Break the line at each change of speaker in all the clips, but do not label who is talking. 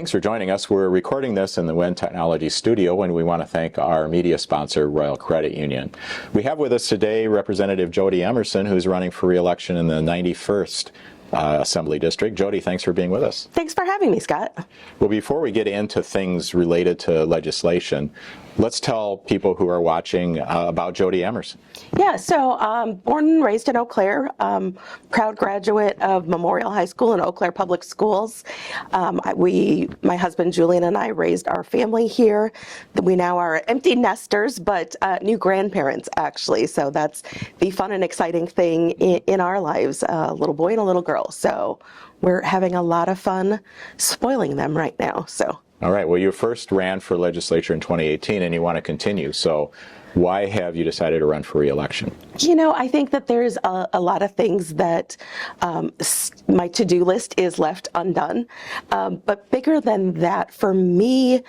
Thanks for joining us. We're recording this in the WIN Technology studio, and we want to thank our media sponsor, Royal Credit Union. We have with us today Representative Jodi Emerson, who's running for re-election in the 91st Assembly District. Jodi, thanks for being with us.
Thanks for having me, Scott.
Well, before we get into things related to legislation, let's tell people who are watching about Jodi Emerson.
Yeah, so born and raised in Eau Claire, proud graduate of Memorial High School and Eau Claire Public Schools. My husband Julian and I raised our family here. We now are empty nesters, but new grandparents actually. So that's the fun and exciting thing in our lives, a little boy and a little girl. So we're having a lot of fun spoiling them right now. So.
All right. Well, you first ran for legislature in 2018, and you want to continue. So why have you decided to run for re-election?
You know, I think that there's a lot of things that my to-do list is left undone. But bigger than that, for me,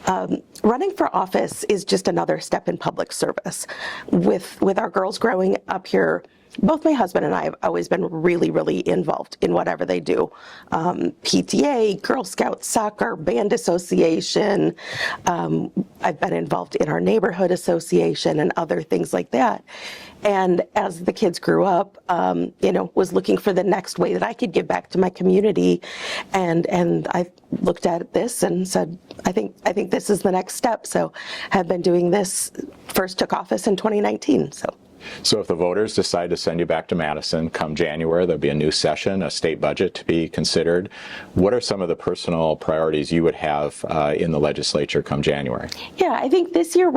running for office is just another step in public service. With our girls growing up here, both my husband and I have always been really, really involved in whatever they do. PTA, Girl Scouts, soccer, band association. I've been involved in our neighborhood association and other things like that. And as the kids grew up, was looking for the next way that I could give back to my community. And I looked at this and said, I think this is the next step. So have been doing this, first took office in 2019.
So if the voters decide to send you back to Madison come January, there'll be a new session, a state budget to be considered. What are some of the personal priorities you would have in the legislature come January? Yeah,
I think this year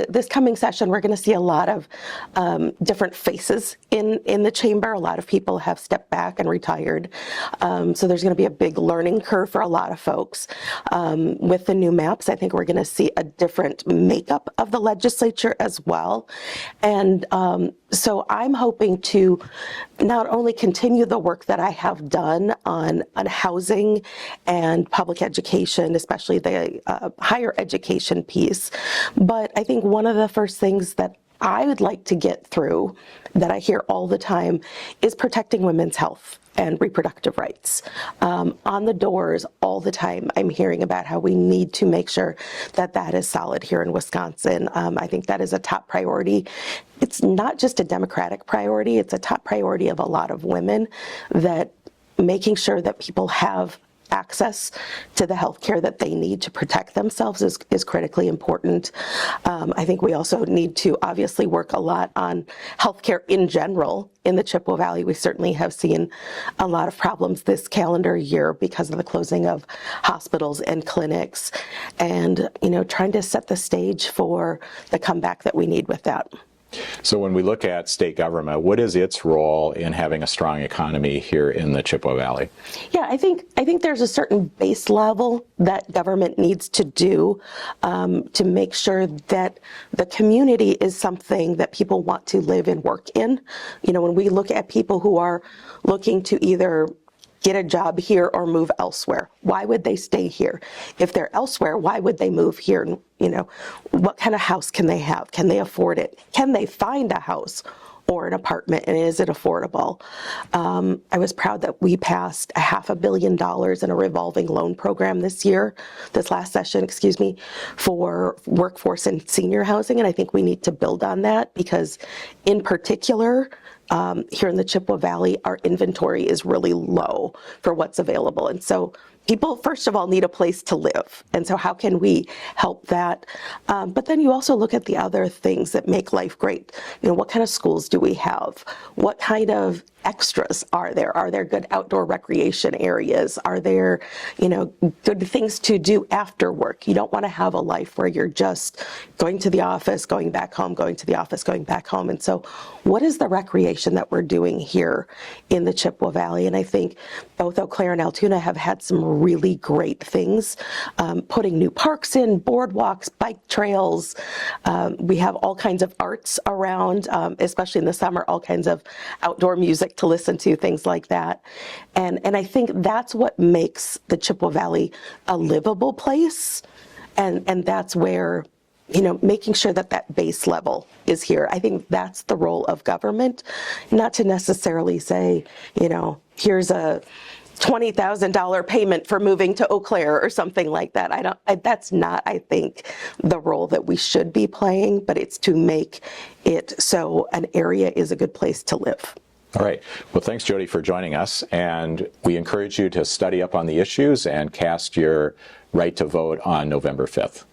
this coming session, we're going to see a lot of different faces in the chamber. A lot of people have stepped back and retired. So there's going to be a big learning curve for a lot of folks. With the new maps, I think we're going to see a different makeup of the legislature as well. And so I'm hoping to not only continue the work that I have done on housing and public education, especially the higher education piece, but I think one of the first things that I would like to get through that I hear all the time is protecting women's health and reproductive rights. On the doors all the time, I'm hearing about how we need to make sure that that is solid here in Wisconsin. I think that is a top priority. It's not just a Democratic priority, it's a top priority of a lot of women, that making sure that people have access to the health care that they need to protect themselves is critically important. I think we also need to obviously work a lot on health care in general. In the Chippewa Valley, we certainly have seen a lot of problems this calendar year because of the closing of hospitals and clinics, and trying to set the stage for the comeback that we need with that.
So when we look at state government, what is its role in having a strong economy here in the Chippewa Valley?
Yeah, I think there's a certain base level that government needs to do to make sure that the community is something that people want to live and work in. When we look at people who are looking to either get a job here or move elsewhere, why would they stay here? If they're elsewhere, why would they move here? What kind of house can they have? Can they afford it? Can they find a house or an apartment, and is it affordable? I was proud that we passed $500 million in a revolving loan program this last session, for workforce and senior housing, and I think we need to build on that because, in particular, here in the Chippewa Valley, our inventory is really low for what's available. And so people, first of all, need a place to live. And so how can we help that? But then you also look at the other things that make life great. What kind of schools do we have? What kind of extras are there? Are there good outdoor recreation areas? Are there, good things to do after work? You don't want to have a life where you're just going to the office, going back home, going to the office, going back home. And so what is the recreation that we're doing here in the Chippewa Valley? And I think both Eau Claire and Altoona have had some really great things, putting new parks in, boardwalks, bike trails. We have all kinds of arts around, especially in the summer, all kinds of outdoor music to listen to, things like that. And I think that's what makes the Chippewa Valley a livable place. And that's where, making sure that that base level is here. I think that's the role of government, not to necessarily say, here's a $20,000 payment for moving to Eau Claire or something like that. That's not, I think, the role that we should be playing, but it's to make it so an area is a good place to live.
All right. Well, thanks, Jodi, for joining us. And we encourage you to study up on the issues and cast your right to vote on November 5th.